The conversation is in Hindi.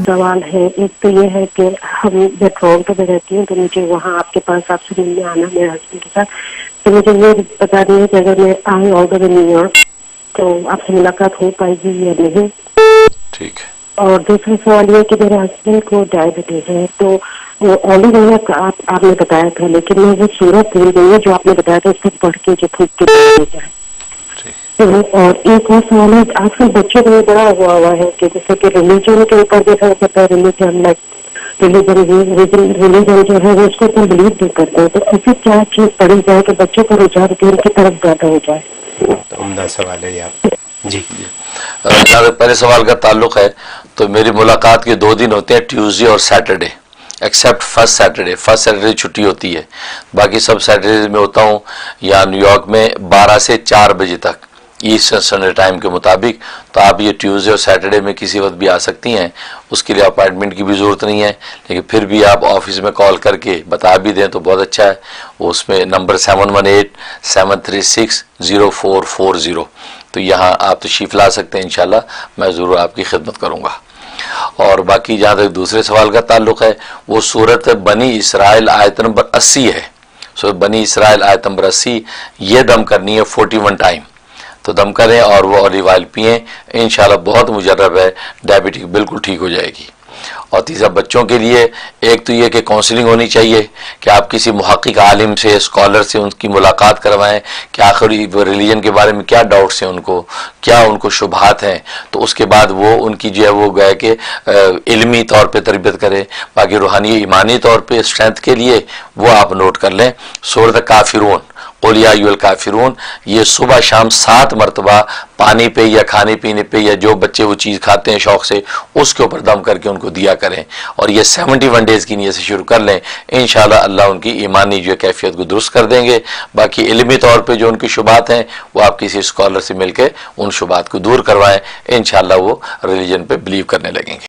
सवाल है, एक तो ये है कि हम मैं टोरंटो में रहती हूँ, तो मुझे वहाँ आपके पास आपसे मिलने आना मेरे हस्बैंड के साथ। तो मुझे ये बता रही है कि अगर मैं आई ऑर्डर इन न्यूयॉर्क तो आपसे मुलाकात हो पाएगी या नहीं। ठीक है। और दूसरा सवाल ये कि मेरे हस्बैंड को डायबिटीज है, तो वो ऑलरेडी आपने बताया था, लेकिन मैं वो सूरत भूल गई है जो आपने बताया था, उसको पढ़ के जो थूक के जाए। और एक और सवाल है, आजकल बच्चों को बड़ा हुआ है कि जैसे कि रिलीजन के ऊपर जैसा होता है, रिलीजन जो है वो उसको इतना बिलीव नहीं करते, तो ऐसी क्या चीज पढ़ी जाए कि बच्चों का रुझान दीन की तरफ ज्यादा हो जाए। उम्दा सवाल है आप जी। जहाँ तक पहले सवाल का ताल्लुक है, तो मेरी मुलाकात के 2 दिन होते हैं, ट्यूसडे और सैटरडे, एक्सेप्ट फर्स्ट सैटरडे छुट्टी होती है। बाकी सब सैटरडे में होता हूँ यहाँ न्यूयॉर्क में 12 से 4 बजे तक ईस्टर्न स्टैंडर्ड टाइम के मुताबिक। तो आप ये ट्यूसडे और सैटरडे में किसी वक्त भी आ सकती हैं, उसके लिए अपॉइंटमेंट की भी ज़रूरत नहीं है, लेकिन फिर भी आप ऑफिस में कॉल करके बता भी दें तो बहुत अच्छा है। उसमें नंबर 718-736-0440, तो यहाँ आप तशरीफ़ ला सकते हैं, इंशाल्लाह मैं ज़रूर आपकी खिदमत करूँगा। और बाकी जहाँ तक दूसरे सवाल का ताल्लुक़ है, वो सूरत बनी इसराइल आयत नंबर 80 है। सूरत बनी इसराइल आयत नंबर 80, ये दम करनी है 41 टाइम, तो दम करें और वो ऑलिव ऑयल पिएँ, इंशाल्लाह बहुत मुजर्रब है, डायबिटीज बिल्कुल ठीक हो जाएगी। और तीसरा बच्चों के लिए एक तो ये कि काउंसलिंग होनी चाहिए कि आप किसी मुहक्किक आलिम से, स्कॉलर से उनकी मुलाकात करवाएं कि आखिर रिलीजन के बारे में क्या डाउट्स हैं उनको, क्या उनको शुबहात हैं, तो उसके बाद वो उनकी जो है वो गए कि इल्मी तौर पे तरबियत करें। बाकी रूहानी ईमानी तौर पे स्ट्रेंथ के लिए वो आप नोट कर लें, सूरत काफिरून, क़ुल या अय्युहल काफिरून, ये सुबह शाम 7 मरतबा पानी पे या खाने पीने पे या जो बच्चे वो चीज़ खाते हैं शौक़ से, उसके ऊपर दम करके उनको दिया करें। और ये 71 डेज़ की नीयत से शुरू कर लें, इंशाल्लाह अल्लाह उनकी ईमानी जो कैफियत को दुरुस्त कर देंगे। बाकी इल्मी तौर पे जो उनकी शुबात हैं वो आप किसी स्कॉलर से मिल के उन शुबात को दूर करवाएँ, इंशाल्लाह वो रिलीजन पे बिलीव करने लगेंगे।